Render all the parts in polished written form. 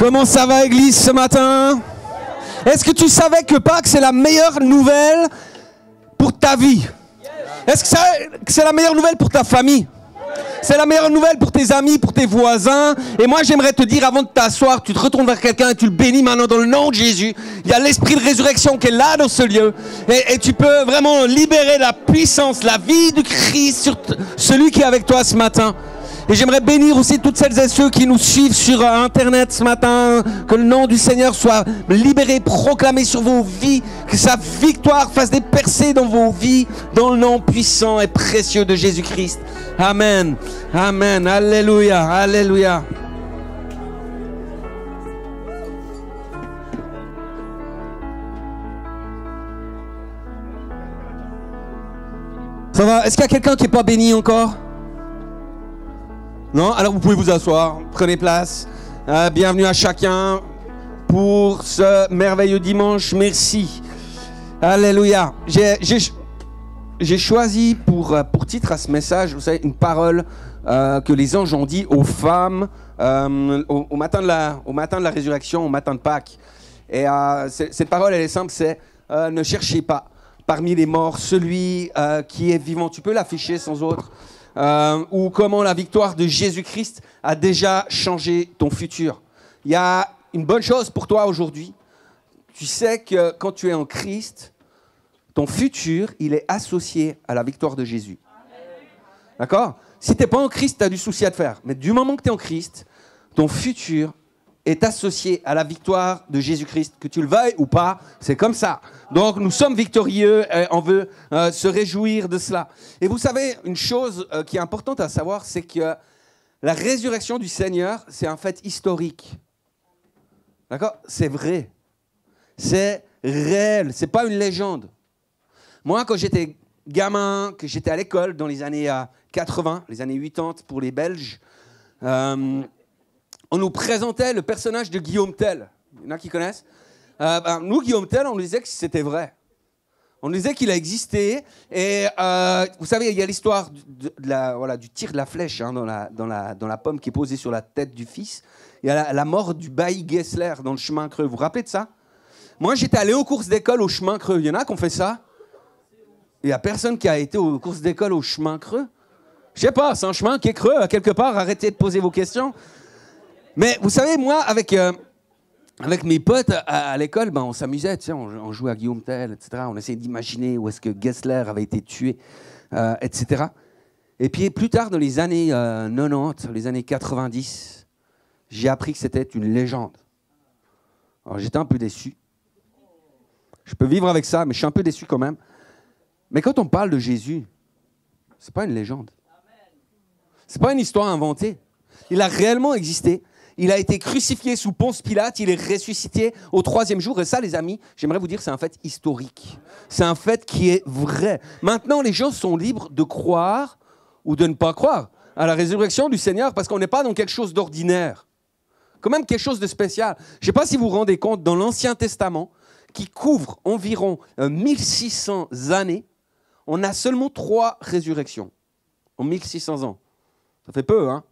Comment ça va, Église, ce matin? Est-ce que tu savais que Pâques, c'est la meilleure nouvelle pour ta vie? Est-ce que c'est la meilleure nouvelle pour ta famille? C'est la meilleure nouvelle pour tes amis, pour tes voisins. Et moi, j'aimerais te dire, avant de t'asseoir, tu te retournes vers quelqu'un et tu le bénis maintenant dans le nom de Jésus. Il y a l'esprit de résurrection qui est là dans ce lieu. Et tu peux vraiment libérer la puissance, la vie de Christ sur celui qui est avec toi ce matin. Et j'aimerais bénir aussi toutes celles et ceux qui nous suivent sur Internet ce matin. Que le nom du Seigneur soit libéré, proclamé sur vos vies. Que sa victoire fasse des percées dans vos vies. Dans le nom puissant et précieux de Jésus-Christ. Amen. Amen. Alléluia. Alléluia. Ça va? Est-ce qu'il y a quelqu'un qui n'est pas béni encore? Non? Alors vous pouvez vous asseoir, prenez place. Bienvenue à chacun pour ce merveilleux dimanche. Merci. Alléluia. J'ai choisi pour titre à ce message, vous savez, une parole que les anges ont dit aux femmes au matin de la résurrection, au matin de Pâques. Et cette parole, elle est simple, c'est ne cherchez pas parmi les morts celui qui est vivant. Tu peux l'afficher sans autre. Ou comment la victoire de Jésus-Christ a déjà changé ton futur. Il y a une bonne chose pour toi aujourd'hui. Tu sais que quand tu es en Christ, ton futur, il est associé à la victoire de Jésus. D'accord? Si tu n'es pas en Christ, tu as du souci à te faire. Mais du moment que tu es en Christ, ton futur est associé à la victoire de Jésus-Christ. Que tu le veuilles ou pas, c'est comme ça. Donc nous sommes victorieux et on veut se réjouir de cela. Et vous savez, une chose qui est importante à savoir, c'est que la résurrection du Seigneur, c'est un fait historique. D'accord? C'est vrai. C'est réel. C'est pas une légende. Moi, quand j'étais gamin, que j'étais à l'école dans les années 80, les années 80 pour les Belges, on nous présentait le personnage de Guillaume Tell. Il y en a qui connaissent? Nous, Guillaume Tell, on nous disait que c'était vrai. On nous disait qu'il a existé. Et vous savez, il y a l'histoire du tir de la flèche dans la pomme qui est posée sur la tête du fils. Il y a la mort du bailli Gessler dans le chemin creux. Vous vous rappelez de ça? Moi, j'étais allé aux courses d'école au chemin creux. Il y en a qui ont fait ça? Il n'y a personne qui a été aux courses d'école au chemin creux? Je sais pas, c'est un chemin qui est creux, quelque part. Arrêtez de poser vos questions. Mais vous savez, moi, avec mes potes à l'école, on s'amusait, tu sais, on jouait à Guillaume Tell, etc. On essayait d'imaginer où est-ce que Gessler avait été tué, etc. Et puis plus tard, dans les années 90, les années 90, j'ai appris que c'était une légende. Alors j'étais un peu déçu. Je peux vivre avec ça, mais je suis un peu déçu quand même. Mais quand on parle de Jésus, c'est pas une légende. C'est pas une histoire inventée. Il a réellement existé. Il a été crucifié sous Ponce Pilate, il est ressuscité au 3e jour. Et ça, les amis, j'aimerais vous dire, c'est un fait historique. C'est un fait qui est vrai. Maintenant, les gens sont libres de croire ou de ne pas croire à la résurrection du Seigneur parce qu'on n'est pas dans quelque chose d'ordinaire. Quand même quelque chose de spécial. Je ne sais pas si vous vous rendez compte, dans l'Ancien Testament, qui couvre environ 1600 années, on a seulement 3 résurrections en 1600 ans. Ça fait peu, hein?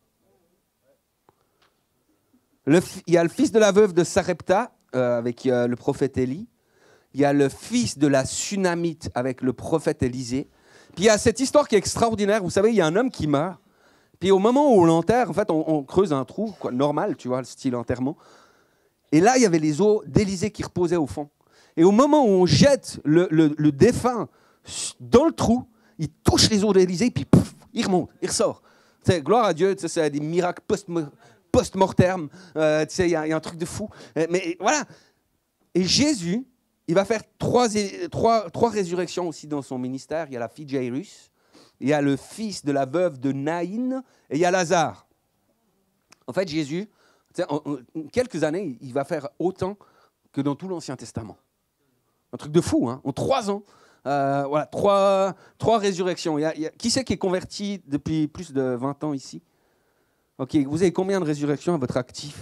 Il y a le fils de la veuve de Sarepta avec le prophète Élie. Il y a le fils de la Sunamite avec le prophète Élisée. Puis il y a cette histoire qui est extraordinaire. Vous savez, il y a un homme qui meurt. Puis au moment où on l'enterre, en fait, on creuse un trou, quoi, normal, tu vois, le style enterrement. Et là, il y avait les os d'Élisée qui reposaient au fond. Et au moment où on jette le défunt dans le trou, il touche les os d'Élisée, puis pouf, il remonte, il ressort. C'est gloire à Dieu, c'est des miracles post-mortem, il y a un truc de fou. Mais voilà. Et Jésus, il va faire trois résurrections aussi dans son ministère. Il y a la fille de Jairus, il y a le fils de la veuve de Naïn, et il y a Lazare. En fait, Jésus, en quelques années, il va faire autant que dans tout l'Ancien Testament. Un truc de fou, hein. En 3 ans. Voilà, 3 résurrections. Qui c'est qui est converti depuis plus de 20 ans ici? Ok, vous avez combien de résurrections à votre actif?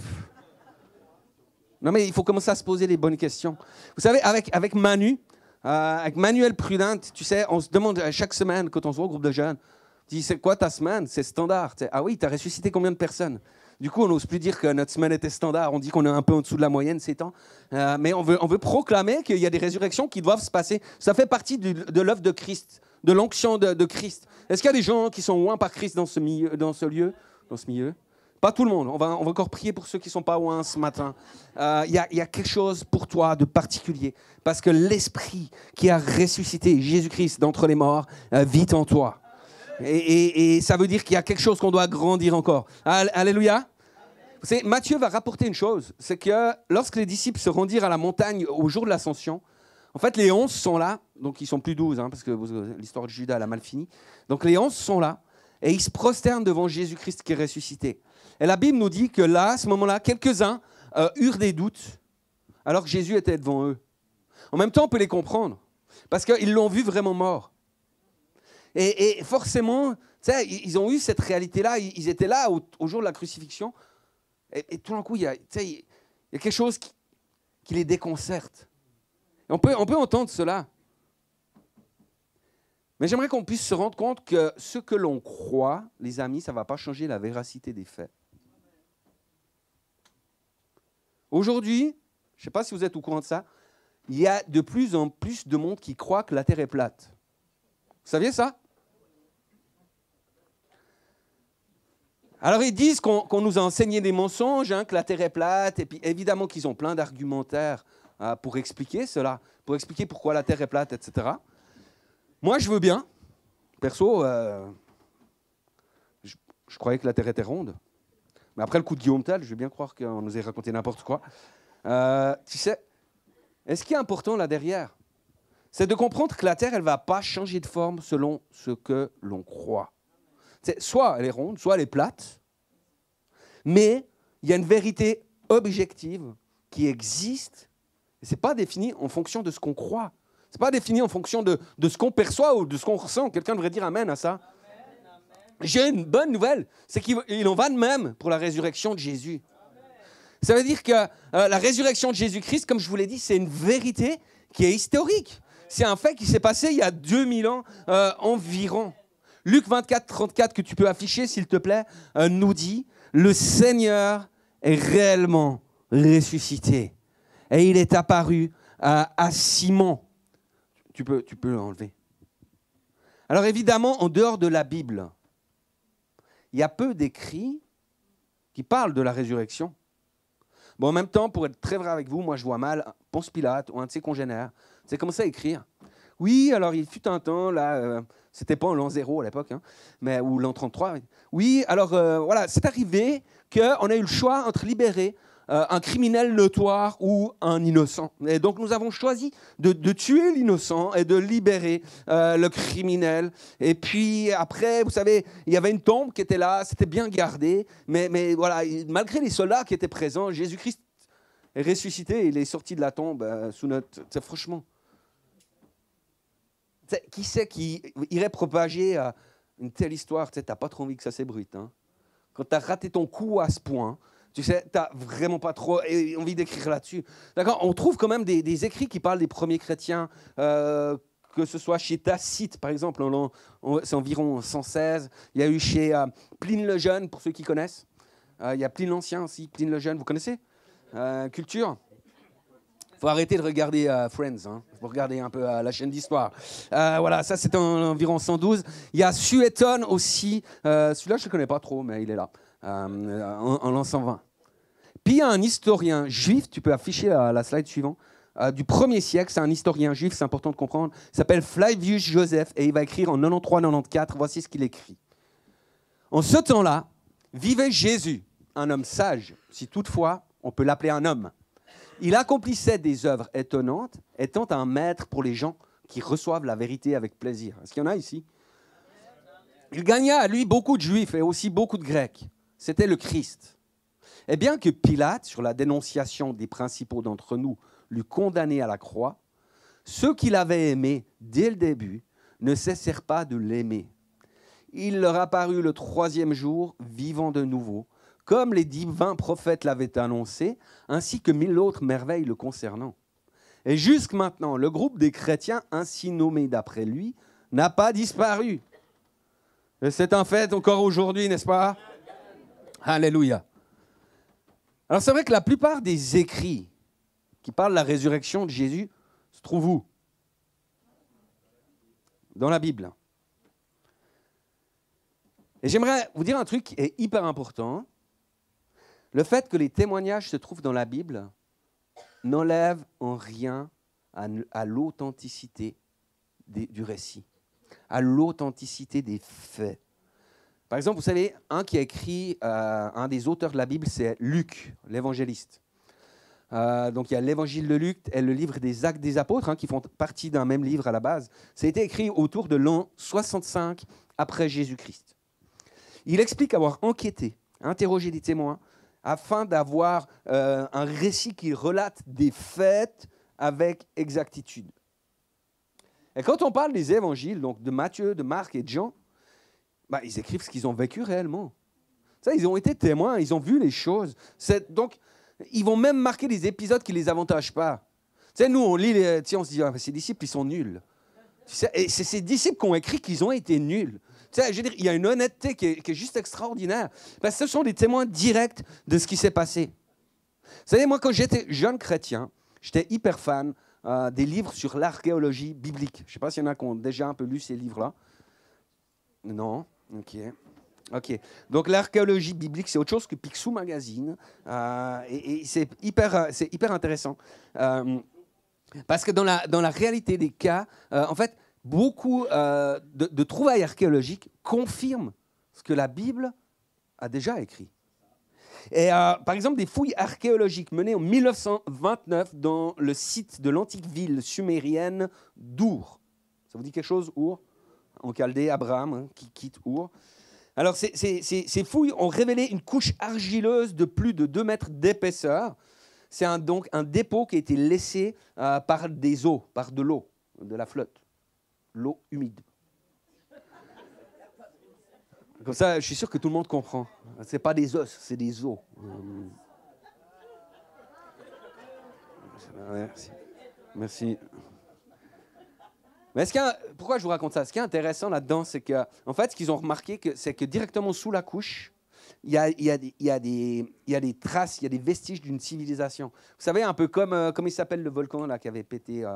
Non, mais il faut commencer à se poser les bonnes questions. Vous savez, avec Manuel Prudent, tu sais, on se demande chaque semaine, quand on se voit au groupe de jeunes, on dit, c'est quoi ta semaine? C'est standard. Ah oui, tu as ressuscité combien de personnes? Du coup, on n'ose plus dire que notre semaine était standard. On dit qu'on est un peu en dessous de la moyenne ces temps. Mais on veut proclamer qu'il y a des résurrections qui doivent se passer. Ça fait partie de l'œuvre de Christ, de l'onction de Christ. Est-ce qu'il y a des gens qui sont oints par Christ dans ce milieu? Pas tout le monde. On va encore prier pour ceux qui ne sont pas oints ce matin. Il y a quelque chose pour toi de particulier. Parce que l'Esprit qui a ressuscité Jésus-Christ d'entre les morts vit en toi. Et ça veut dire qu'il y a quelque chose qu'on doit grandir encore. Alléluia. Vous savez, Matthieu va rapporter une chose. C'est que lorsque les disciples se rendirent à la montagne au jour de l'ascension, en fait, les 11 sont là. Donc, ils ne sont plus 12, parce que l'histoire de Judas, elle a mal fini. Donc, les 11 sont là. Et ils se prosternent devant Jésus-Christ qui est ressuscité. Et la Bible nous dit que là, à ce moment-là, quelques-uns eurent des doutes, alors que Jésus était devant eux. En même temps, on peut les comprendre, parce qu'ils l'ont vu vraiment mort. Et forcément, ils ont eu cette réalité-là, ils étaient là au jour de la crucifixion, et tout d'un coup, il y a quelque chose qui les déconcerte. Et on peut entendre cela. Mais j'aimerais qu'on puisse se rendre compte que ce que l'on croit, les amis, ça ne va pas changer la véracité des faits. Aujourd'hui, je ne sais pas si vous êtes au courant de ça, il y a de plus en plus de monde qui croit que la Terre est plate. Vous saviez ça? Alors ils disent qu'on nous a enseigné des mensonges, que la Terre est plate, et puis évidemment qu'ils ont plein d'argumentaires pour expliquer cela, pour expliquer pourquoi la Terre est plate, etc. Moi, je veux bien. Perso, je croyais que la Terre était ronde. Mais après le coup de Guillaume Tell, je veux bien croire qu'on nous ait raconté n'importe quoi. Tu sais, et ce qui est important là derrière, c'est de comprendre que la Terre, elle ne va pas changer de forme selon ce que l'on croit. Soit elle est ronde, soit elle est plate, mais il y a une vérité objective qui existe, et ce n'est pas défini en fonction de ce qu'on croit. Ce n'est pas défini en fonction de ce qu'on perçoit ou de ce qu'on ressent. Quelqu'un devrait dire amen à ça. Amen, amen. J'ai une bonne nouvelle, c'est qu'il en va de même pour la résurrection de Jésus. Amen. Ça veut dire que la résurrection de Jésus-Christ, comme je vous l'ai dit, c'est une vérité qui est historique. C'est un fait qui s'est passé il y a 2000 ans environ. Luc 24, 34, que tu peux afficher, s'il te plaît, nous dit « Le Seigneur est réellement ressuscité. Et il est apparu à Simon. » Tu peux l'enlever. Alors évidemment, en dehors de la Bible, il y a peu d'écrits qui parlent de la résurrection. Bon, en même temps, pour être très vrai avec vous, moi je vois mal Ponce Pilate ou un de ses congénères. C'est commencé à écrire. Oui, alors il fut un temps, là, c'était pas en l'an 0 à l'époque, ou l'an 33. Oui, alors voilà, c'est arrivé qu'on a eu le choix entre libérer un criminel notoire ou un innocent. Et donc nous avons choisi de tuer l'innocent et de libérer le criminel. Et puis après, vous savez, il y avait une tombe qui était là, c'était bien gardé, mais voilà, malgré les soldats qui étaient présents, Jésus-Christ est ressuscité, il est sorti de la tombe sous notre... Franchement, qui c'est qui irait propager une telle histoire? Tu n'as pas trop envie que ça s'ébruite. Quand tu as raté ton coup à ce point, tu sais, tu n'as vraiment pas trop envie d'écrire là-dessus. D'accord? On trouve quand même des écrits qui parlent des premiers chrétiens, que ce soit chez Tacite, par exemple, c'est environ 116. Il y a eu chez Pline le Jeune, pour ceux qui connaissent. Il y a Pline l'Ancien aussi, Pline le Jeune, vous connaissez? Culture. Il faut arrêter de regarder Friends, il faut regarder un peu la chaîne d'histoire. Voilà, ça c'est environ 112. Il y a Suétone aussi, celui-là je ne connais pas trop, mais il est là, en l'an 120. Puis il y a un historien juif, tu peux afficher la slide suivante, du 1er siècle, c'est un historien juif, c'est important de comprendre, il s'appelle Flavius Joseph, et il va écrire en 93-94, voici ce qu'il écrit. En ce temps-là, vivait Jésus, un homme sage, si toutefois on peut l'appeler un homme. Il accomplissait des œuvres étonnantes, étant un maître pour les gens qui reçoivent la vérité avec plaisir. Est-ce qu'il y en a ici? Il gagna à lui beaucoup de Juifs et aussi beaucoup de Grecs. C'était le Christ. Et bien que Pilate, sur la dénonciation des principaux d'entre nous, l'eût condamné à la croix, ceux qui l'avaient aimé dès le début ne cessèrent pas de l'aimer. Il leur apparut le 3e jour, vivant de nouveau, comme les divins prophètes l'avaient annoncé, ainsi que 1000 autres merveilles le concernant. Et jusque maintenant, le groupe des chrétiens, ainsi nommé d'après lui, n'a pas disparu. Et c'est un fait encore aujourd'hui, n'est-ce pas? Alléluia. Alors c'est vrai que la plupart des écrits qui parlent de la résurrection de Jésus se trouvent où? Dans la Bible. Et j'aimerais vous dire un truc qui est hyper important. Le fait que les témoignages se trouvent dans la Bible n'enlève en rien à l'authenticité du récit, à l'authenticité des faits. Par exemple, vous savez, un qui a écrit, un des auteurs de la Bible, c'est Luc, l'évangéliste. Donc il y a l'évangile de Luc et le livre des Actes des Apôtres, qui font partie d'un même livre à la base. Ça a été écrit autour de l'an 65 après Jésus-Christ. Il explique avoir enquêté, interrogé des témoins, afin d'avoir un récit qui relate des faits avec exactitude. Et quand on parle des évangiles, donc de Matthieu, de Marc et de Jean, ils écrivent ce qu'ils ont vécu réellement. Ça, ils ont été témoins, ils ont vu les choses. Donc, ils vont même marquer des épisodes qui ne les avantagent pas. Tu sais, nous, on lit, on se dit, ces disciples, ils sont nuls. Et c'est ces disciples qui ont écrit qu'ils ont été nuls. Tu sais, je veux dire, il y a une honnêteté qui est juste extraordinaire. Parce que ce sont des témoins directs de ce qui s'est passé. Vous savez, moi, quand j'étais jeune chrétien, j'étais hyper fan des livres sur l'archéologie biblique. Je ne sais pas s'il y en a qui ont déjà un peu lu ces livres-là. Non? Ok. Donc l'archéologie biblique, c'est autre chose que Picsou Magazine. Et c'est hyper intéressant. Parce que dans la réalité des cas, en fait, beaucoup de trouvailles archéologiques confirment ce que la Bible a déjà écrit. Et par exemple, des fouilles archéologiques menées en 1929 dans le site de l'antique ville sumérienne d'Our. Ça vous dit quelque chose, Our? En chaldée, Abraham, qui quitte Our. Alors, ces fouilles ont révélé une couche argileuse de plus de 2 mètres d'épaisseur. C'est donc un dépôt qui a été laissé par des eaux, par de l'eau, de la flotte, l'eau humide. Comme ça, je suis sûr que tout le monde comprend. Ce n'est pas des os, c'est des eaux. Merci. Mais pourquoi je vous raconte ça? Ce qui est intéressant là-dedans, c'est que, en fait, ce qu'ils ont remarqué, c'est que directement sous la couche, il y a des traces, il y a des vestiges d'une civilisation. Vous savez, un peu comme il s'appelle le volcan là, qui avait pété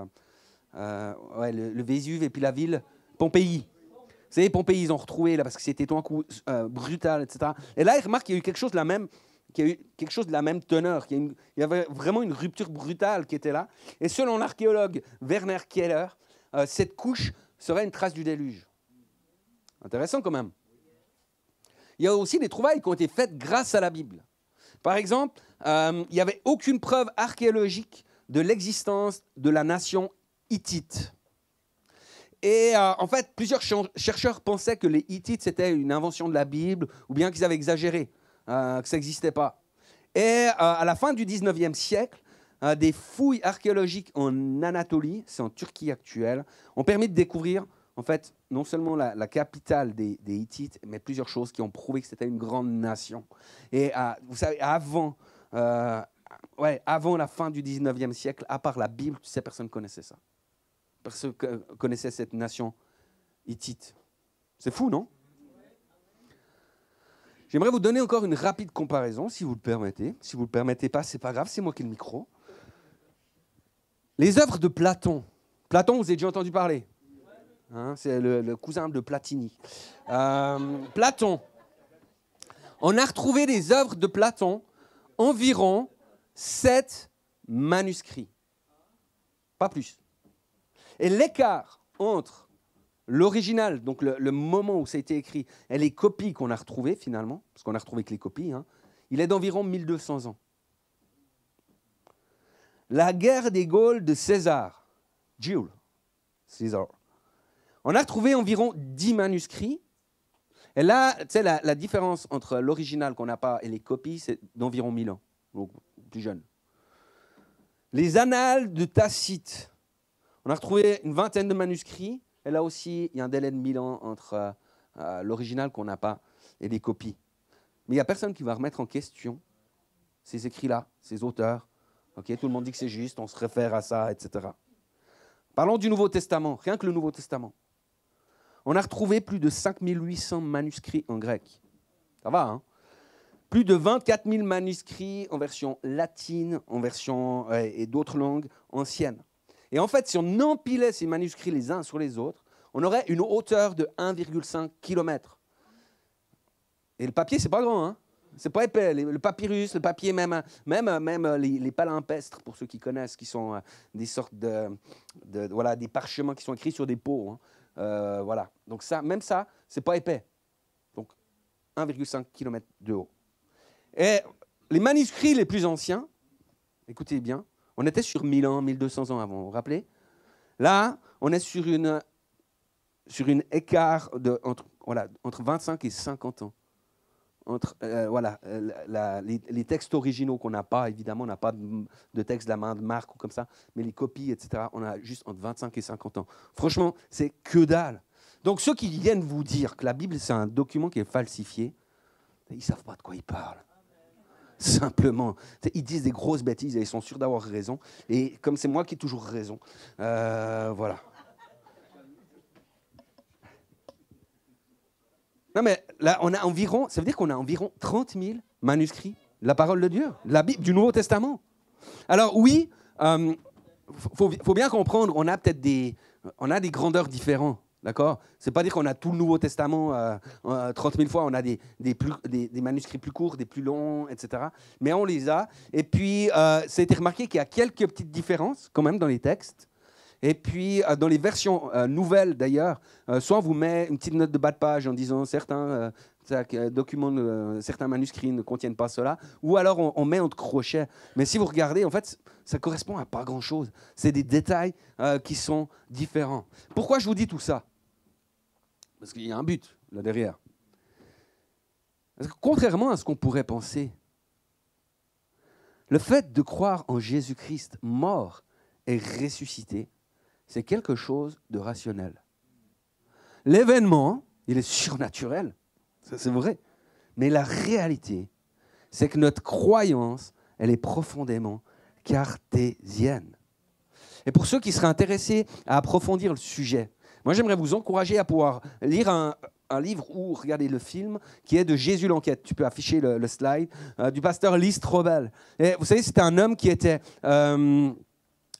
le Vésuve et puis la ville, Pompéi. Vous savez, Pompéi, ils ont retrouvé là, parce que c'était tout un coup brutal, etc. Et là, ils remarquent qu'il y a eu quelque chose de la même teneur, il y avait vraiment une rupture brutale qui était là. Et selon l'archéologue Werner Keller, cette couche serait une trace du déluge. Intéressant quand même. Il y a aussi des trouvailles qui ont été faites grâce à la Bible. Par exemple, il n'y avait aucune preuve archéologique de l'existence de la nation hittite. Et en fait, plusieurs chercheurs pensaient que les Hittites, c'était une invention de la Bible, ou bien qu'ils avaient exagéré, que ça n'existait pas. Et à la fin du 19e siècle, des fouilles archéologiques en Anatolie, c'est en Turquie actuelle, ont permis de découvrir, en fait, non seulement la capitale des Hittites, mais plusieurs choses qui ont prouvé que c'était une grande nation. Et vous savez, avant la fin du 19e siècle, à part la Bible, ces personnes connaissaient ça. Personne connaissait cette nation hittite. C'est fou, non? J'aimerais vous donner encore une rapide comparaison, si vous le permettez. Si vous ne le permettez pas, c'est pas grave, c'est moi qui ai le micro. Les œuvres de Platon. Platon, vous avez déjà entendu parler? C'est le cousin de Platini. Platon. On a retrouvé des œuvres de Platon, environ 7 manuscrits. Pas plus. Et l'écart entre l'original, donc le moment où ça a été écrit, et les copies qu'on a retrouvées finalement, parce qu'on a retrouvé que les copies, il est d'environ 1200 ans. La guerre des Gaules de César, Jules César. On a retrouvé environ 10 manuscrits. Et là, tu sais, la différence entre l'original qu'on n'a pas et les copies, c'est d'environ 1000 ans, donc plus jeune. Les annales de Tacite. On a retrouvé une vingtaine de manuscrits. Et là aussi, il y a un délai de 1000 ans entre l'original qu'on n'a pas et les copies. Mais il n'y a personne qui va remettre en question ces écrits-là, ces auteurs. Okay, tout le monde dit que c'est juste, on se réfère à ça, etc. Parlons du Nouveau Testament, rien que le Nouveau Testament. On a retrouvé plus de 5800 manuscrits en grec. Ça va, hein? plus de 24 000 manuscrits en version latine, en version et d'autres langues anciennes. Et en fait, si on empilait ces manuscrits les uns sur les autres, on aurait une hauteur de 1,5 km. Et le papier, c'est pas grand, hein. C'est pas épais. Le papyrus, le papier, même les palimpestres, pour ceux qui connaissent, qui sont des sortes voilà, des parchemins qui sont écrits sur des peaux. Hein. Voilà. Donc ça, même ça, c'est pas épais. Donc 1,5 km de haut. Et les manuscrits les plus anciens, écoutez bien, on était sur 1000 ans, 1200 ans avant, vous vous rappelez? Là, on est sur une écart entre 25 et 50 ans. Entre voilà, les textes originaux qu'on n'a pas, évidemment, on n'a pas de texte de la main de Marc ou comme ça, mais les copies, etc., on a juste entre 25 et 50 ans. Franchement, c'est que dalle. Donc ceux qui viennent vous dire que la Bible, c'est un document qui est falsifié, ils ne savent pas de quoi ils parlent. Simplement, ils disent des grosses bêtises et ils sont sûrs d'avoir raison. Et comme c'est moi qui ai toujours raison, voilà. Non mais là, on a environ, ça veut dire qu'on a environ 30 000 manuscrits de la parole de Dieu, de la Bible, du Nouveau Testament. Alors oui, faut bien comprendre, on a peut-être des grandeurs différentes. D'accord? C'est pas dire qu'on a tout le Nouveau Testament 30 000 fois, on a des manuscrits plus courts, des plus longs, etc. Mais on les a. Et puis, ça a été remarqué qu'il y a quelques petites différences quand même dans les textes. Et puis, dans les versions nouvelles d'ailleurs, soit on vous met une petite note de bas de page en disant certains documents, certains manuscrits ne contiennent pas cela, ou alors on met entre crochets. Mais si vous regardez, en fait, ça correspond à pas grand-chose. C'est des détails qui sont différents. Pourquoi je vous dis tout ça? Parce qu'il y a un but là derrière. Parce que contrairement à ce qu'on pourrait penser, le fait de croire en Jésus-Christ mort et ressuscité, c'est quelque chose de rationnel. L'événement, il est surnaturel, ça c'est vrai, mais la réalité, c'est que notre croyance, elle est profondément cartésienne. Et pour ceux qui seraient intéressés à approfondir le sujet, moi, j'aimerais vous encourager à pouvoir lire un livre ou regarder le film qui est de Jésus l'enquête. Tu peux afficher le slide, du pasteur Lee Strobel. Et vous savez, c'était un homme qui était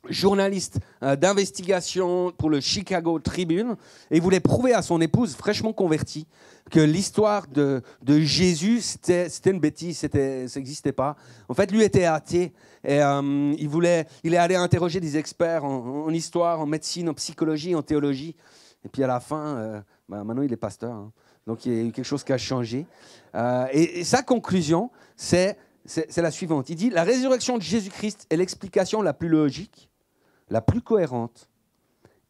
journaliste d'investigation pour le Chicago Tribune et il voulait prouver à son épouse fraîchement convertie que l'histoire de Jésus, c'était une bêtise, ça n'existait pas. En fait, lui était athée et il est allé interroger des experts en histoire, en médecine, en psychologie, en théologie. Et puis à la fin, maintenant il est pasteur. Hein. Donc il y a eu quelque chose qui a changé. Et sa conclusion, c'est la suivante. Il dit « La résurrection de Jésus-Christ est l'explication la plus logique, la plus cohérente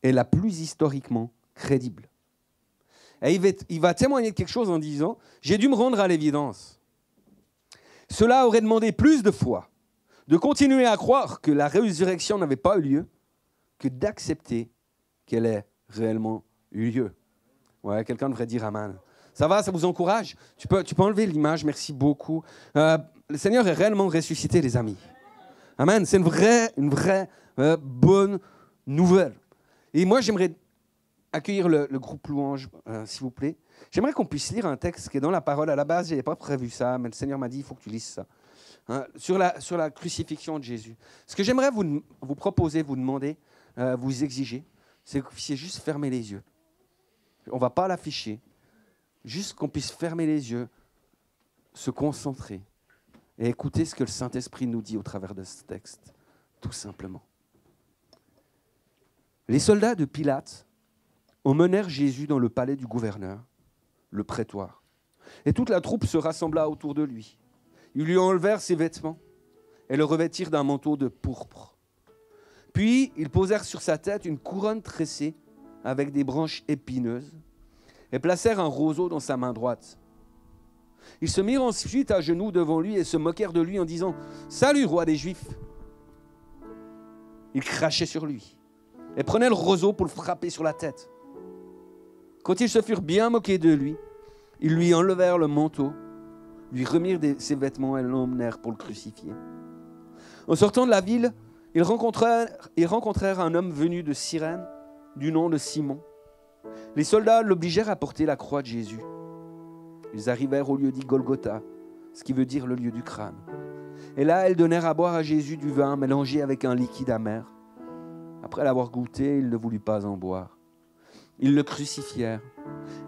et la plus historiquement crédible. » Et il va témoigner de quelque chose en disant « J'ai dû me rendre à l'évidence. Cela aurait demandé plus de foi, de continuer à croire que la résurrection n'avait pas eu lieu, que d'accepter qu'elle ait réellement eu lieu. » Ouais, quelqu'un devrait dire Amen. Ça va, ça vous encourage? Tu peux enlever l'image, merci beaucoup. Le Seigneur est réellement ressuscité, les amis. Amen, c'est une vraie bonne nouvelle. Et moi, j'aimerais accueillir le groupe Louange, s'il vous plaît. J'aimerais qu'on puisse lire un texte qui est dans la parole. À la base, je n'avais pas prévu ça, mais le Seigneur m'a dit, il faut que tu lises ça. Hein, sur la crucifixion de Jésus. Ce que j'aimerais vous proposer, vous demander, vous exiger, c'est que vous puissiez juste fermer les yeux. On ne va pas l'afficher. Juste qu'on puisse fermer les yeux, se concentrer et écouter ce que le Saint-Esprit nous dit au travers de ce texte, tout simplement. Les soldats de Pilate emmenèrent Jésus dans le palais du gouverneur, le prétoire. Et toute la troupe se rassembla autour de lui. Ils lui enlevèrent ses vêtements et le revêtirent d'un manteau de pourpre. Puis, ils posèrent sur sa tête une couronne tressée avec des branches épineuses et placèrent un roseau dans sa main droite. Ils se mirent ensuite à genoux devant lui et se moquèrent de lui en disant « Salut, roi des Juifs !» Ils crachaient sur lui et prenaient le roseau pour le frapper sur la tête. Quand ils se furent bien moqués de lui, ils lui enlevèrent le manteau, lui remirent ses vêtements et l'emmenèrent pour le crucifier. En sortant de la ville, ils rencontrèrent un homme venu de Cyrène, du nom de Simon. Les soldats l'obligèrent à porter la croix de Jésus. Ils arrivèrent au lieu dit Golgotha, ce qui veut dire le lieu du crâne. Et là, elles donnèrent à boire à Jésus du vin mélangé avec un liquide amer. Après l'avoir goûté, il ne voulut pas en boire. Ils le crucifièrent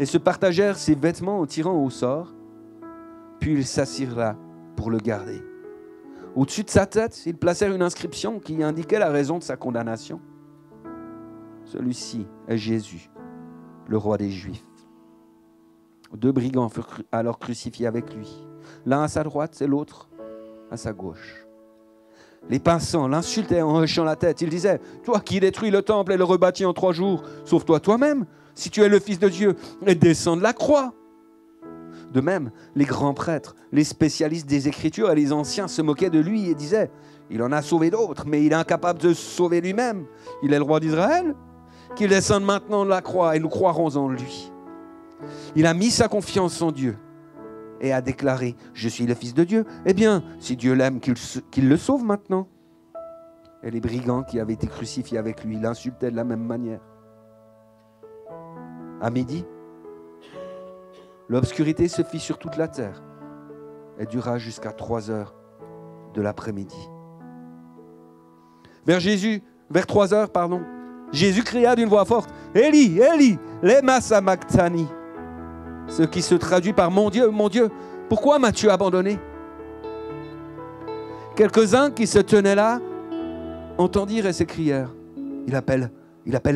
et se partagèrent ses vêtements en tirant au sort. Puis ils s'assirent là pour le garder. Au-dessus de sa tête, ils placèrent une inscription qui indiquait la raison de sa condamnation. Celui-ci est Jésus, le roi des Juifs. 2 brigands furent alors crucifiés avec lui, l'un à sa droite et l'autre à sa gauche. Les passants l'insultaient en hochant la tête. Ils disaient, « Toi qui détruis le temple et le rebâtis en 3 jours, sauve-toi toi-même, si tu es le Fils de Dieu, et descends de la croix. » De même, les grands prêtres, les spécialistes des Écritures et les anciens se moquaient de lui et disaient, « Il en a sauvé d'autres, mais il est incapable de se sauver lui-même. Il est le roi d'Israël. Qu'il descende maintenant de la croix et nous croirons en lui. » Il a mis sa confiance en Dieu et a déclaré, « Je suis le Fils de Dieu. Eh bien, si Dieu l'aime, qu'il le sauve maintenant. » Et les brigands qui avaient été crucifiés avec lui l'insultaient de la même manière. À midi, l'obscurité se fit sur toute la terre et dura jusqu'à 3 heures de l'après-midi. Vers 3 heures, Jésus cria d'une voix forte, « Eli, Eli, lema sabachthani » ce qui se traduit par « Mon Dieu, pourquoi m'as-tu abandonné ?» Quelques-uns qui se tenaient là entendirent et s'écrièrent, « Il appelle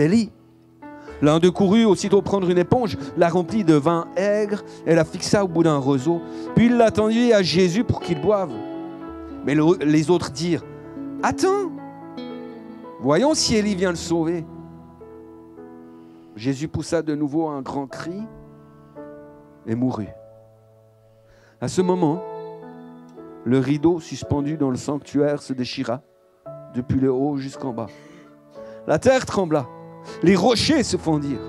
Élie. » L'un d'eux courut aussitôt prendre une éponge, la remplit de vin aigre et la fixa au bout d'un roseau. Puis il l'attendit à Jésus pour qu'il boive. Mais les autres dirent, « Attends, voyons si Élie vient le sauver. » Jésus poussa de nouveau un grand cri et mourut. À ce moment, le rideau suspendu dans le sanctuaire se déchira depuis le haut jusqu'en bas. La terre trembla, les rochers se fondirent,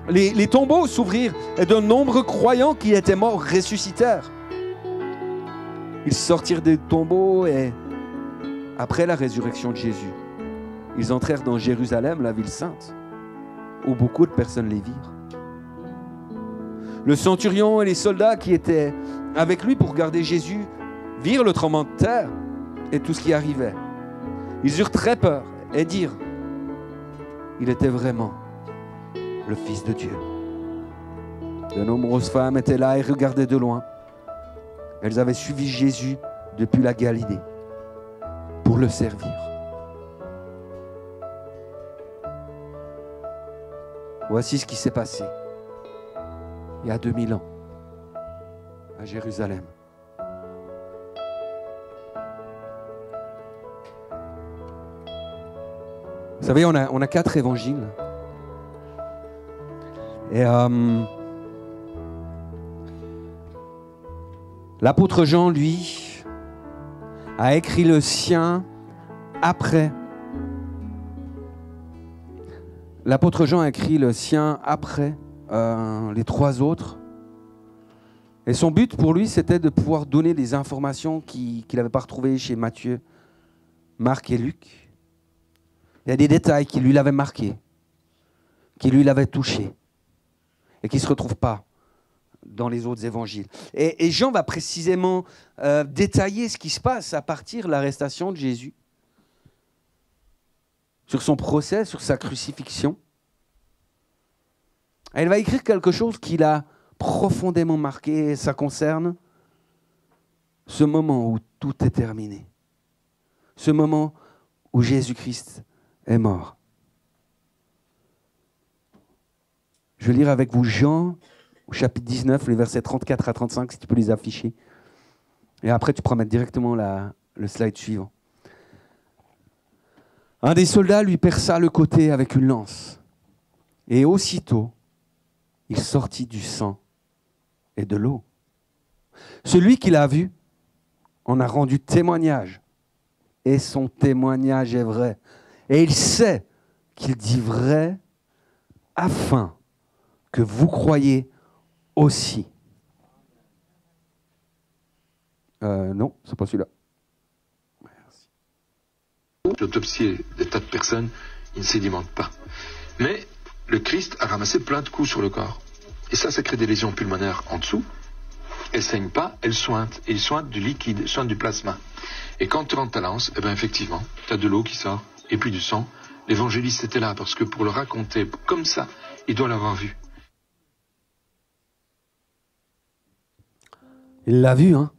les tombeaux s'ouvrirent et de nombreux croyants qui étaient morts ressuscitèrent. Ils sortirent des tombeaux et, après la résurrection de Jésus, ils entrèrent dans Jérusalem, la ville sainte, où beaucoup de personnes les virent. Le centurion et les soldats qui étaient avec lui pour garder Jésus virent le tremblement de terre et tout ce qui arrivait. Ils eurent très peur et dirent, « Il était vraiment le Fils de Dieu. » De nombreuses femmes étaient là et regardaient de loin. Elles avaient suivi Jésus depuis la Galilée pour le servir. Voici ce qui s'est passé il y a 2000 ans à Jérusalem. Vous savez, on a 4 évangiles. Et l'apôtre Jean, lui, a écrit le sien après. L'apôtre Jean a écrit le sien après les 3 autres. Et son but pour lui, c'était de pouvoir donner des informations qu'il n'avait pas retrouvées chez Matthieu, Marc et Luc. Il y a des détails qui lui l'avaient marqué, qui lui l'avaient touché et qui ne se retrouvent pas dans les autres évangiles. Et Jean va précisément détailler ce qui se passe à partir de l'arrestation de Jésus, sur son procès, sur sa crucifixion. Et il va écrire quelque chose qui l'a profondément marqué, et ça concerne ce moment où tout est terminé, ce moment où Jésus-Christ est mort. Je vais lire avec vous Jean, au chapitre 19, les versets 34 à 35, si tu peux les afficher. Et après, tu pourras mettre directement le slide suivant. Un des soldats lui perça le côté avec une lance. Et aussitôt, il sortit du sang et de l'eau. Celui qui l'a vu en a rendu témoignage. Et son témoignage est vrai. Et il sait qu'il dit vrai afin que vous croyiez aussi. Non, c'est pas celui-là. Merci. L'autopsie des tas de personnes, il ne sédimente pas. Mais le Christ a ramassé plein de coups sur le corps. Et ça crée des lésions pulmonaires en dessous. elle saigne pas, elle sointe. Et il sointe du liquide, il sointe du plasma. Et quand tu rentres ta lance, eh ben effectivement, tu as de l'eau qui sort, et puis du sang. L'évangéliste était là, parce que pour le raconter comme ça, il doit l'avoir vu. Il l'a vu, hein.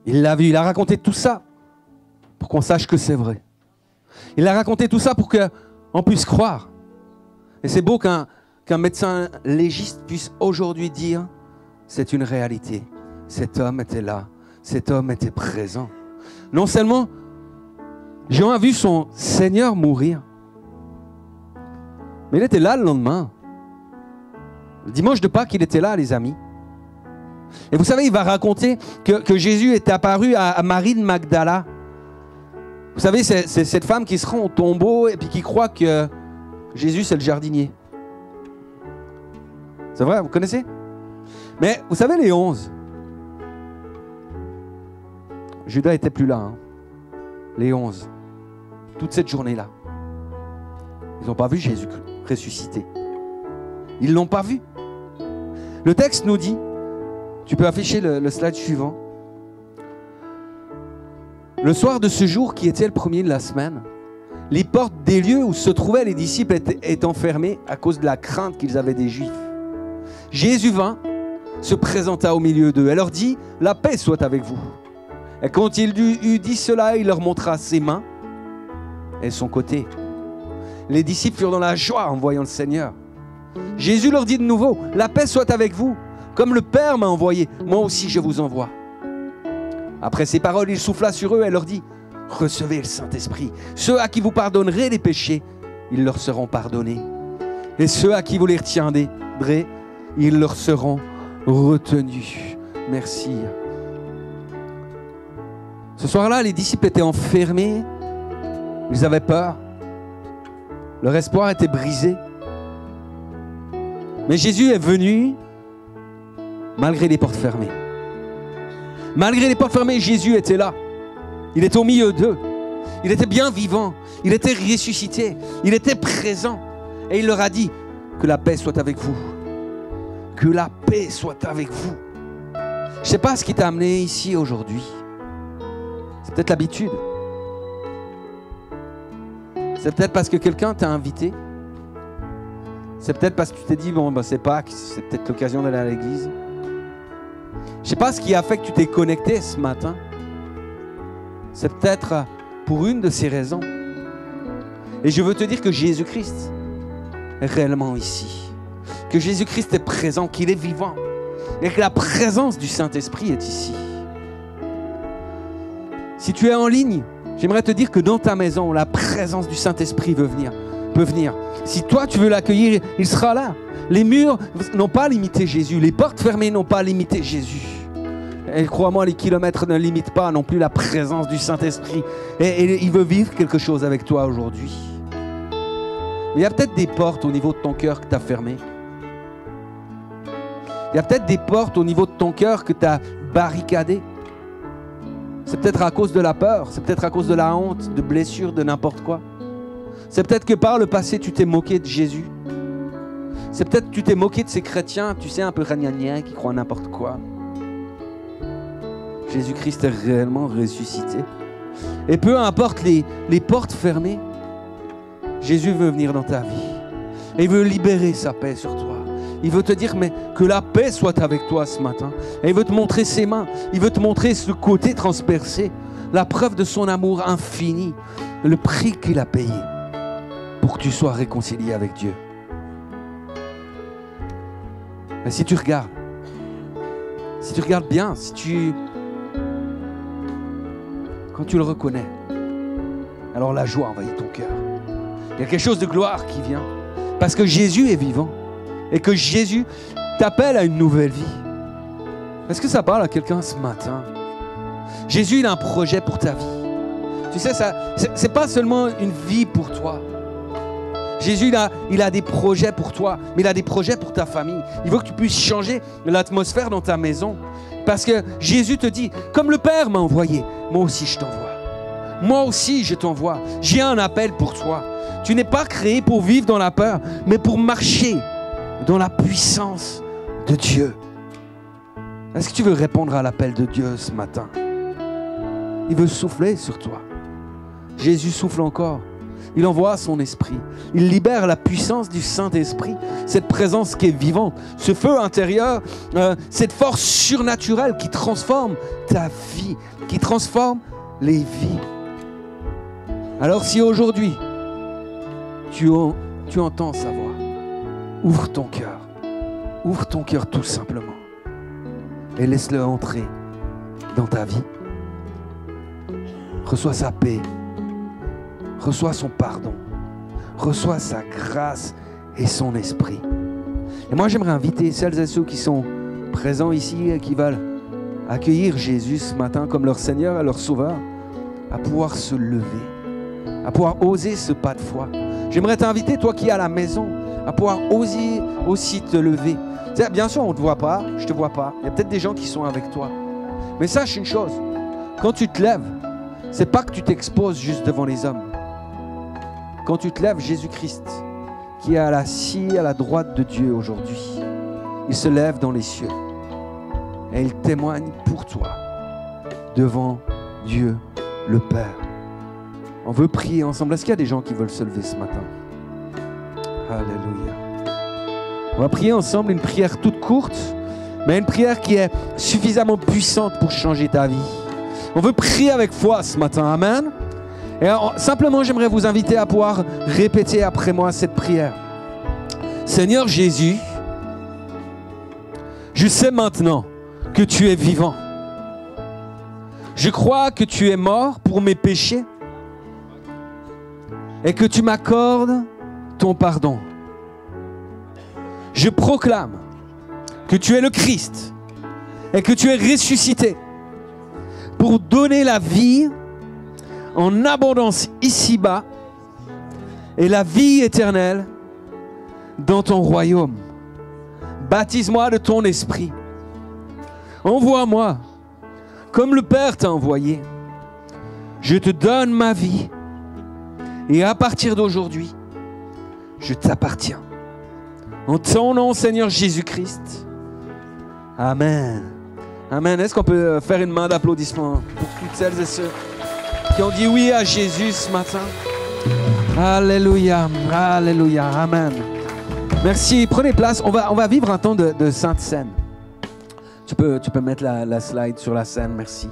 Il l'a vu, il a raconté tout ça pour qu'on sache que c'est vrai. Il a raconté tout ça pour qu'on puisse croire. Et c'est beau qu'un médecin légiste puisse aujourd'hui dire c'est une réalité. Cet homme était là, cet homme était présent. Non seulement Jean a vu son Seigneur mourir, mais il était là le lendemain. Le dimanche de Pâques, il était là, les amis. Et vous savez, il va raconter que Jésus est apparu à Marie de Magdala. Vous savez, c'est cette femme qui se rend au tombeau et puis qui croit que Jésus, c'est le jardinier. C'est vrai, vous connaissez? Mais vous savez, les 11, Judas n'était plus là. Hein. Les 11, toute cette journée-là, ils n'ont pas vu Jésus ressuscité. Ils ne l'ont pas vu. Le texte nous dit, tu peux afficher le slide suivant. Le soir de ce jour qui était le premier de la semaine, les portes des lieux où se trouvaient les disciples étant fermées à cause de la crainte qu'ils avaient des Juifs. Jésus vint, se présenta au milieu d'eux et leur dit « La paix soit avec vous ». Et quand il eut dit cela, il leur montra ses mains et son côté. Les disciples furent dans la joie en voyant le Seigneur. Jésus leur dit de nouveau « La paix soit avec vous. Comme le Père m'a envoyé, moi aussi je vous envoie. » Après ces paroles, il souffla sur eux et leur dit « Recevez le Saint-Esprit. Ceux à qui vous pardonnerez les péchés, ils leur seront pardonnés. Et ceux à qui vous les retiendrez, ils leur seront retenus. » Merci. Ce soir-là, les disciples étaient enfermés. Ils avaient peur. Leur espoir était brisé. Mais Jésus est venu malgré les portes fermées. Malgré les portes fermées, Jésus était là. Il était au milieu d'eux. Il était bien vivant. Il était ressuscité. Il était présent. Et il leur a dit que la paix soit avec vous. Que la paix soit avec vous. Je ne sais pas ce qui t'a amené ici aujourd'hui. C'est peut-être l'habitude. C'est peut-être parce que quelqu'un t'a invité. C'est peut-être parce que tu t'es dit, bon, ben, c'est Pâques, c'est peut-être l'occasion d'aller à l'église. Je ne sais pas ce qui a fait que tu t'es connecté ce matin. C'est peut-être pour une de ces raisons. Et je veux te dire que Jésus-Christ est réellement ici. Que Jésus-Christ est présent, qu'il est vivant. Et que la présence du Saint-Esprit est ici. Si tu es en ligne, j'aimerais te dire que dans ta maison, la présence du Saint-Esprit peut venir. Si toi, tu veux l'accueillir, il sera là. Les murs n'ont pas limité Jésus. Les portes fermées n'ont pas limité Jésus. Et crois-moi, les kilomètres ne limitent pas non plus la présence du Saint-Esprit. Et il veut vivre quelque chose avec toi aujourd'hui. Il y a peut-être des portes au niveau de ton cœur que tu as fermées. Il y a peut-être des portes au niveau de ton cœur que tu as barricadées. C'est peut-être à cause de la peur. C'est peut-être à cause de la honte, de blessures, de n'importe quoi. C'est peut-être que par le passé, tu t'es moqué de Jésus. C'est peut-être que tu t'es moqué de ces chrétiens, tu sais, un peu ragnagniens, qui croient n'importe quoi. Jésus-Christ est réellement ressuscité. Et peu importe les portes fermées, Jésus veut venir dans ta vie. Et il veut libérer sa paix sur toi. Il veut te dire mais que la paix soit avec toi ce matin. Et il veut te montrer ses mains. Il veut te montrer ce côté transpercé. La preuve de son amour infini. Le prix qu'il a payé pour que tu sois réconcilié avec Dieu. Mais si tu regardes bien, quand tu le reconnais, alors la joie envahit ton cœur. Il y a quelque chose de gloire qui vient. Parce que Jésus est vivant. Et que Jésus t'appelle à une nouvelle vie. Est-ce que ça parle à quelqu'un ce matin? Jésus, il a un projet pour ta vie. Tu sais, c'est pas seulement une vie pour toi. Jésus, il a des projets pour toi, mais il a des projets pour ta famille. Il veut que tu puisses changer l'atmosphère dans ta maison. Parce que Jésus te dit, comme le Père m'a envoyé, moi aussi je t'envoie. Moi aussi je t'envoie. J'ai un appel pour toi. Tu n'es pas créé pour vivre dans la peur, mais pour marcher dans la puissance de Dieu. Est-ce que tu veux répondre à l'appel de Dieu ce matin? Il veut souffler sur toi. Jésus souffle encore. Il envoie son esprit. Il libère la puissance du Saint-Esprit, cette présence qui est vivante, ce feu intérieur, cette force surnaturelle qui transforme ta vie, qui transforme les vies. Alors si aujourd'hui, tu entends sa voix, ouvre ton cœur tout simplement et laisse-le entrer dans ta vie. Reçois sa paix. Reçois son pardon, reçois sa grâce et son esprit. Et moi, j'aimerais inviter celles et ceux qui sont présents ici et qui veulent accueillir Jésus ce matin comme leur Seigneur et leur Sauveur, à pouvoir se lever, à pouvoir oser ce pas de foi. J'aimerais t'inviter, toi qui es à la maison, à pouvoir oser aussi te lever. Bien sûr, on ne te voit pas, je ne te vois pas. Il y a peut-être des gens qui sont avec toi. Mais sache une chose, quand tu te lèves, ce n'est pas que tu t'exposes juste devant les hommes. Quand tu te lèves, Jésus-Christ, qui est assis à la droite de Dieu aujourd'hui, il se lève dans les cieux et il témoigne pour toi devant Dieu le Père. On veut prier ensemble. Est-ce qu'il y a des gens qui veulent se lever ce matin? Alléluia. On va prier ensemble une prière toute courte, mais une prière qui est suffisamment puissante pour changer ta vie. On veut prier avec foi ce matin. Amen. Et alors, simplement, j'aimerais vous inviter à pouvoir répéter après moi cette prière. Seigneur Jésus, je sais maintenant que tu es vivant. Je crois que tu es mort pour mes péchés et que tu m'accordes ton pardon. Je proclame que tu es le Christ et que tu es ressuscité pour donner la vie en abondance ici-bas et la vie éternelle dans ton royaume. Baptise-moi de ton esprit. Envoie-moi comme le Père t'a envoyé. Je te donne ma vie et à partir d'aujourd'hui, je t'appartiens. En ton nom, Seigneur Jésus-Christ. Amen. Amen. Est-ce qu'on peut faire une main d'applaudissement pour toutes celles et ceux qui ont dit oui à Jésus ce matin? Alléluia, alléluia, amen. Merci, prenez place. On va vivre un temps de Sainte Seine. Tu peux mettre la slide sur la scène, merci.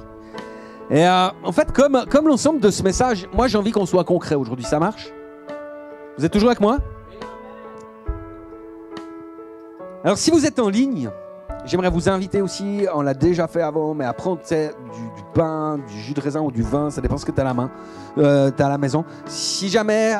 Et en fait, comme l'ensemble de ce message, moi j'ai envie qu'on soit concret aujourd'hui. Ça marche? Vous êtes toujours avec moi? Alors si vous êtes en ligne, j'aimerais vous inviter aussi, on l'a déjà fait avant, mais à prendre du pain, du jus de raisin ou du vin, ça dépend ce que tu as à la maison. Si jamais,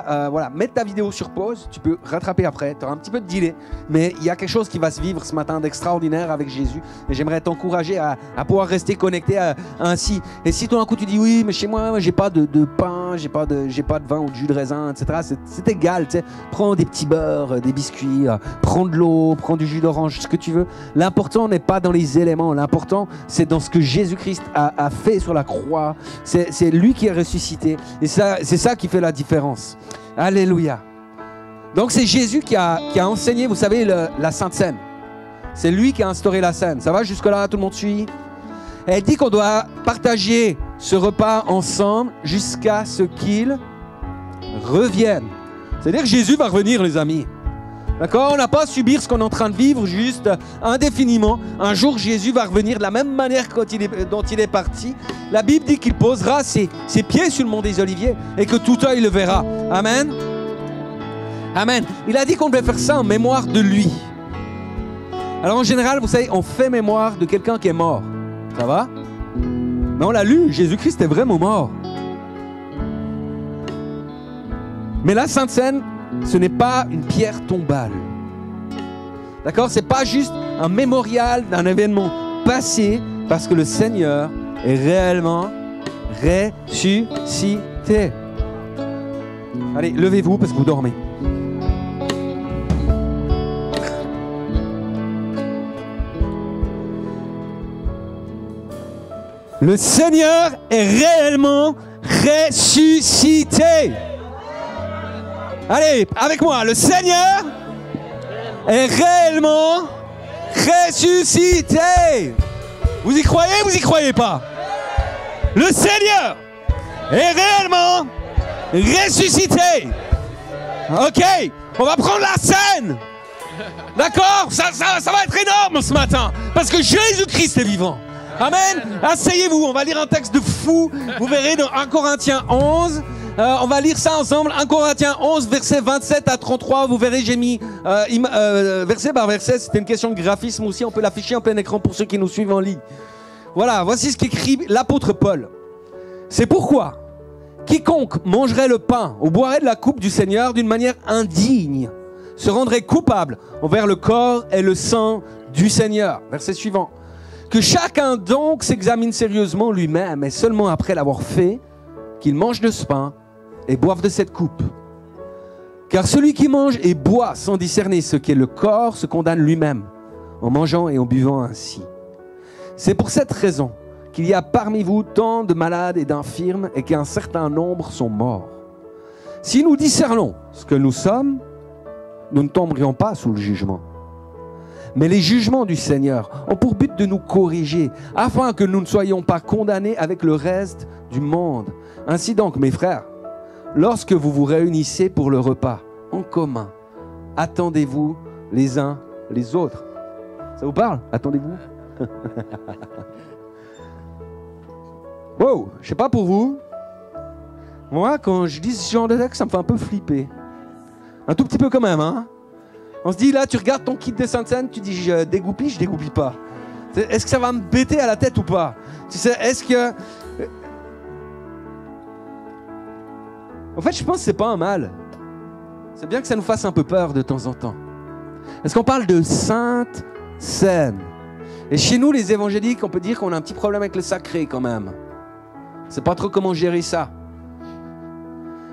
mets ta vidéo sur pause, tu peux rattraper après, tu auras un petit peu de delay, mais il y a quelque chose qui va se vivre ce matin d'extraordinaire avec Jésus, et j'aimerais t'encourager à pouvoir rester connecté ainsi. Et si tout d'un coup tu dis oui, mais chez moi, j'ai pas de pain, j'ai pas de vin ou de jus de raisin, etc., c'est égal, tu sais, prends des petits beurres, des biscuits, prends de l'eau, prends du jus d'orange, ce que tu veux. L'important n'est pas dans les éléments, l'important c'est dans ce que Jésus-Christ a fait sur la croix. C'est lui qui est ressuscité et c'est ça qui fait la différence. Alléluia. Donc c'est Jésus qui a enseigné, vous savez, la Sainte Seine. C'est lui qui a instauré la Seine. Ça va jusque-là, tout le monde suit? Et elle dit qu'on doit partager ce repas ensemble jusqu'à ce qu'il revienne. C'est-à-dire que Jésus va revenir, les amis. D'accord? On n'a pas à subir ce qu'on est en train de vivre juste indéfiniment. Un jour, Jésus va revenir de la même manière dont il est parti. La Bible dit qu'il posera ses pieds sur le mont des Oliviers et que tout œil le verra. Amen. Amen. Il a dit qu'on devait faire ça en mémoire de lui. Alors en général, vous savez, on fait mémoire de quelqu'un qui est mort. Ça va? Mais on l'a lu, Jésus-Christ est vraiment mort. Mais la Sainte Seine, ce n'est pas une pierre tombale. D'accord? C'est pas juste un mémorial d'un événement passé, parce que le Seigneur est réellement ressuscité. Allez, levez-vous parce que vous dormez. Le Seigneur est réellement ressuscité. Allez, avec moi, le Seigneur est réellement ressuscité. Vous y croyez pas? Le Seigneur est réellement ressuscité. Ok, on va prendre la scène. D'accord, ça va être énorme ce matin. Parce que Jésus-Christ est vivant. Amen. Asseyez-vous, on va lire un texte de fou. Vous verrez dans 1 Corinthiens 11. On va lire ça ensemble. 1 Corinthiens 11, versets 27 à 33. Vous verrez, j'ai mis verset par verset. C'était une question de graphisme aussi. On peut l'afficher en plein écran pour ceux qui nous suivent en ligne. Voilà, voici ce qu'écrit l'apôtre Paul. C'est pourquoi quiconque mangerait le pain ou boirait de la coupe du Seigneur d'une manière indigne se rendrait coupable envers le corps et le sang du Seigneur. Verset suivant. Que chacun donc s'examine sérieusement lui-même et seulement après l'avoir fait, qu'il mange de ce pain et boive de cette coupe. Car celui qui mange et boit sans discerner ce qu'est le corps se condamne lui-même en mangeant et en buvant ainsi. C'est pour cette raison qu'il y a parmi vous tant de malades et d'infirmes et qu'un certain nombre sont morts. Si nous discernons ce que nous sommes, nous ne tomberions pas sous le jugement. Mais les jugements du Seigneur ont pour but de nous corriger, afin que nous ne soyons pas condamnés avec le reste du monde. Ainsi donc, mes frères, lorsque vous vous réunissez pour le repas en commun, attendez-vous les uns les autres. Ça vous parle? Attendez-vous. Wow, je sais pas pour vous. Moi, quand je dis ce genre de texte, ça me fait un peu flipper. Un tout petit peu quand même, hein. On se dit, là, tu regardes ton kit de Sainte-Seine, tu dis, je dégoupille pas. Est-ce que ça va me bêter à la tête ou pas? Tu sais, est-ce que... En fait, je pense que c'est pas un mal. C'est bien que ça nous fasse un peu peur de temps en temps. Est-ce qu'on parle de Sainte Seine? Et chez nous, les évangéliques, on peut dire qu'on a un petit problème avec le sacré quand même. On sait pas trop comment gérer ça.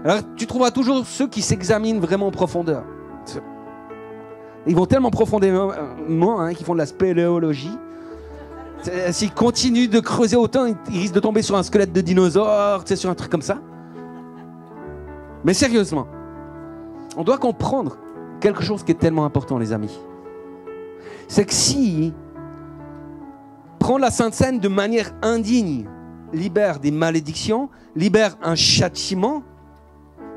Alors, tu trouveras toujours ceux qui s'examinent vraiment en profondeur. Ils vont tellement profondément, qu'ils font de la spéléologie. S'ils continuent de creuser autant, ils risquent de tomber sur un squelette de dinosaure, sur un truc comme ça. Mais sérieusement, on doit comprendre quelque chose qui est tellement important, les amis. C'est que si prendre la Sainte Seine de manière indigne libère des malédictions, libère un châtiment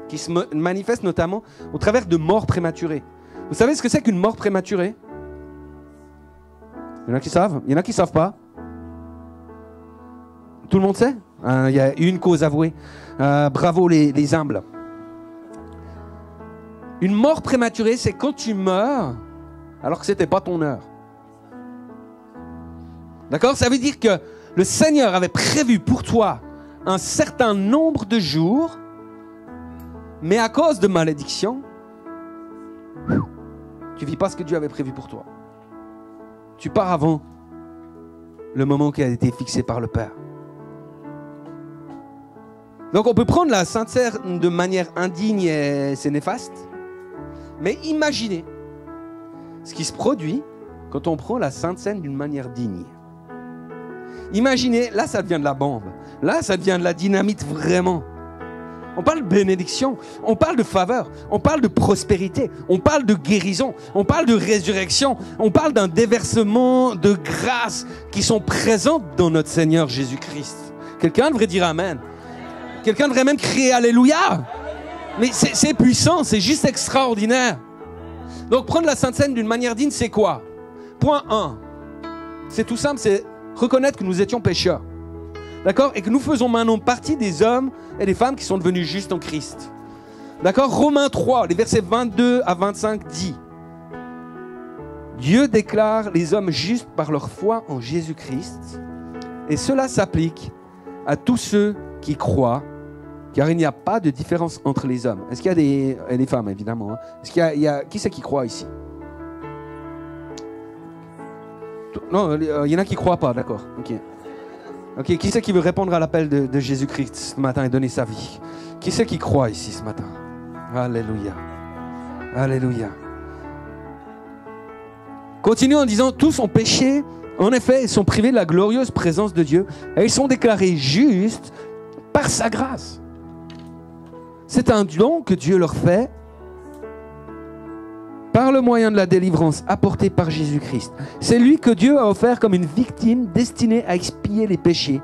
qui se manifeste notamment au travers de morts prématurées. Vous savez ce que c'est qu'une mort prématurée? Il y en a qui savent? Il y en a qui ne savent pas? Tout le monde sait? Il y a une cause avouée. Bravo les humbles. Une mort prématurée, c'est quand tu meurs alors que ce n'était pas ton heure. D'accord? Ça veut dire que le Seigneur avait prévu pour toi un certain nombre de jours, mais à cause de malédiction, tu ne vis pas ce que Dieu avait prévu pour toi. Tu pars avant le moment qui a été fixé par le Père. Donc on peut prendre la Sainte Seine de manière indigne et c'est néfaste. Mais imaginez ce qui se produit quand on prend la Sainte Seine d'une manière digne. Imaginez, là ça devient de la bombe. Là ça devient de la dynamite vraiment. On parle de bénédiction, on parle de faveur, on parle de prospérité, on parle de guérison, on parle de résurrection, on parle d'un déversement de grâces qui sont présentes dans notre Seigneur Jésus-Christ. Quelqu'un devrait dire Amen. Quelqu'un devrait même crier Alléluia. Mais c'est puissant, c'est juste extraordinaire. Donc prendre la Sainte Seine d'une manière digne, c'est quoi? Point 1. C'est tout simple, c'est reconnaître que nous étions pécheurs. D'accord? Et que nous faisons maintenant partie des hommes et des femmes qui sont devenus justes en Christ. D'accord? Romains 3, les versets 22 à 25 dit: Dieu déclare les hommes justes par leur foi en Jésus-Christ. Et cela s'applique à tous ceux qui croient, car il n'y a pas de différence entre les hommes. Est-ce qu'il y a des femmes, évidemment, hein? Est-ce qu'il y a qui c'est qui croit ici? Non, il y en a qui ne croient pas, d'accord. Ok, qui c'est qui veut répondre à l'appel de Jésus-Christ ce matin et donner sa vie? Qui c'est qui croit ici ce matin? Alléluia. Alléluia. Continue en disant: tous ont péché, en effet, ils sont privés de la glorieuse présence de Dieu et ils sont déclarés justes par sa grâce. C'est un don que Dieu leur fait par le moyen de la délivrance apportée par Jésus-Christ. C'est lui que Dieu a offert comme une victime destinée à expier les péchés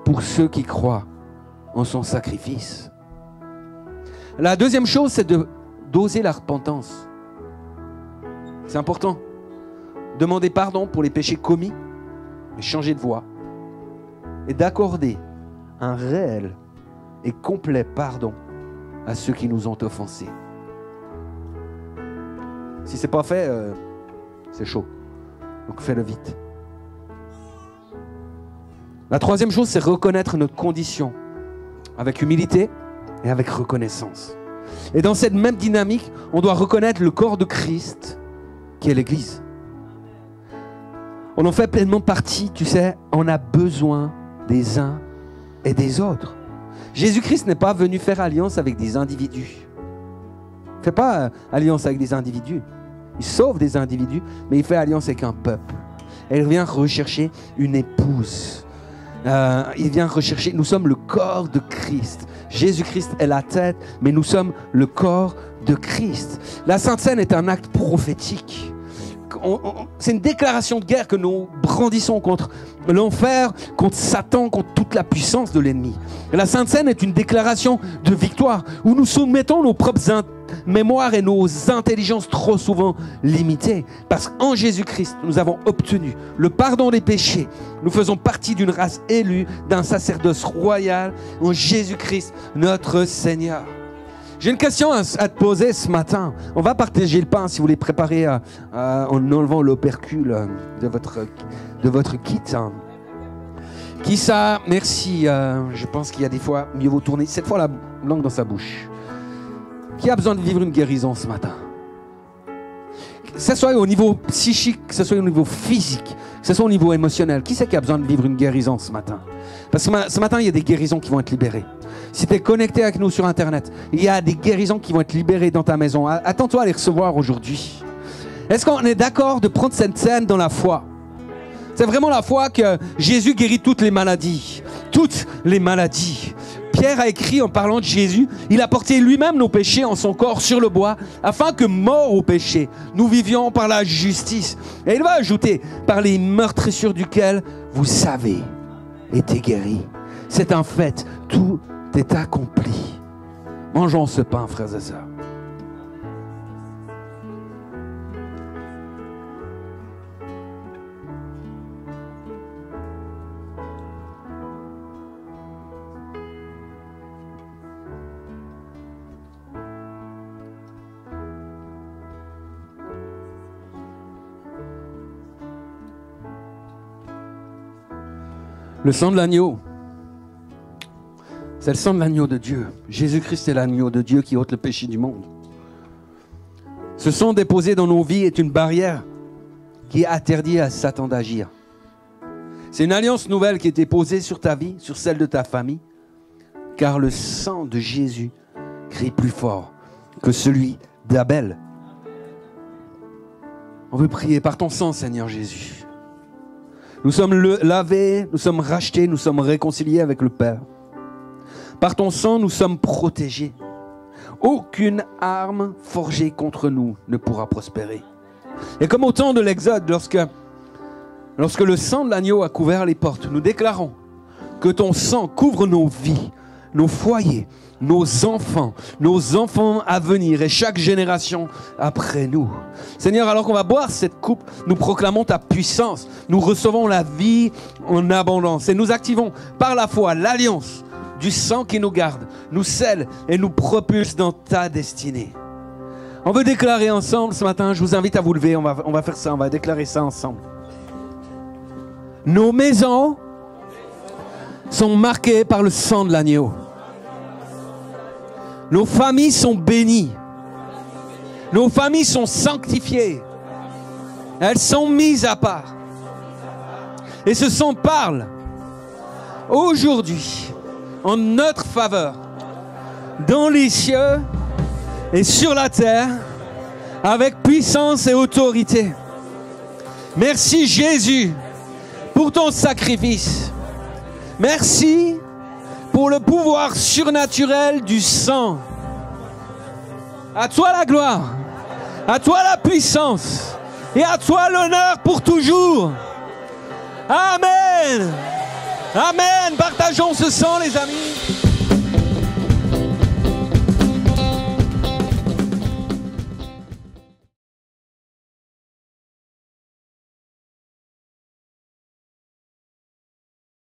pour ceux qui croient en son sacrifice. La deuxième chose, c'est d'oser la repentance. C'est important. Demander pardon pour les péchés commis et changer de voie. Et d'accorder un réel et complet pardon à ceux qui nous ont offensés. Si ce n'est pas fait, c'est chaud. Donc fais-le vite. La troisième chose, c'est reconnaître notre condition avec humilité et avec reconnaissance. Et dans cette même dynamique, on doit reconnaître le corps de Christ qui est l'Église. On en fait pleinement partie, tu sais, on a besoin des uns et des autres. Jésus-Christ n'est pas venu faire alliance avec des individus. Il ne fait pas alliance avec des individus. Il sauve des individus, mais il fait alliance avec un peuple. Et il vient rechercher une épouse. Il vient rechercher, nous sommes le corps de Christ. Jésus-Christ est la tête, mais nous sommes le corps de Christ. La Sainte Seine est un acte prophétique. C'est une déclaration de guerre que nous brandissons contre l'enfer, contre Satan, contre toute la puissance de l'ennemi. Et la Sainte Seine est une déclaration de victoire où nous soumettons nos propres mémoires et nos intelligences trop souvent limitées. Parce qu'en Jésus-Christ, nous avons obtenu le pardon des péchés. Nous faisons partie d'une race élue, d'un sacerdoce royal en Jésus-Christ, notre Seigneur. J'ai une question à te poser ce matin. On va partager le pain si vous voulez préparer en enlevant l'opercule de votre kit. Qui ça? Merci. Je pense qu'il y a des fois, mieux vaut tourner cette fois la langue dans sa bouche. Qui a besoin de vivre une guérison ce matin? Que ce soit au niveau psychique, que ce soit au niveau physique, que ce soit au niveau émotionnel. Qui c'est qui a besoin de vivre une guérison ce matin? Parce que ce matin, il y a des guérisons qui vont être libérées. Si tu es connecté avec nous sur Internet, il y a des guérisons qui vont être libérées dans ta maison. Attends-toi à les recevoir aujourd'hui. Est-ce qu'on est d'accord de prendre cette scène dans la foi? C'est vraiment la foi que Jésus guérit toutes les maladies. Toutes les maladies. Pierre a écrit en parlant de Jésus, il a porté lui-même nos péchés en son corps sur le bois, afin que, mort au péché, nous vivions par la justice. Et il va ajouter, par les meurtrissures duquel vous savez été guéris. C'est un fait, tout est accompli. Mangeons ce pain, frères et sœurs. Le sang de l'agneau, c'est le sang de l'agneau de Dieu. Jésus-Christ est l'agneau de Dieu qui ôte le péché du monde. Ce sang déposé dans nos vies est une barrière qui interdit à Satan d'agir. C'est une alliance nouvelle qui a été posée sur ta vie, sur celle de ta famille, car le sang de Jésus crie plus fort que celui d'Abel. On veut prier par ton sang, Seigneur Jésus. Nous sommes lavés, nous sommes rachetés, nous sommes réconciliés avec le Père. Par ton sang, nous sommes protégés. Aucune arme forgée contre nous ne pourra prospérer. Et comme au temps de l'Exode, lorsque le sang de l'agneau a couvert les portes, nous déclarons que ton sang couvre nos vies, nos foyers, nos enfants à venir et chaque génération après nous. Seigneur, alors qu'on va boire cette coupe, nous proclamons ta puissance. Nous recevons la vie en abondance et nous activons par la foi l'alliance du sang qui nous garde, nous scelle et nous propulse dans ta destinée. On veut déclarer ensemble ce matin, je vous invite à vous lever, on va faire ça, on va déclarer ça ensemble. Nos maisons sont marquées par le sang de l'agneau. Nos familles sont bénies. Nos familles sont sanctifiées. Elles sont mises à part. Et ce sang parle aujourd'hui en notre faveur dans les cieux et sur la terre avec puissance et autorité. Merci Jésus pour ton sacrifice. Merci pour le pouvoir surnaturel du sang. À toi la gloire, À toi la puissance. Et à toi l'honneur pour toujours. Amen. Amen. Partageons ce sang, les amis.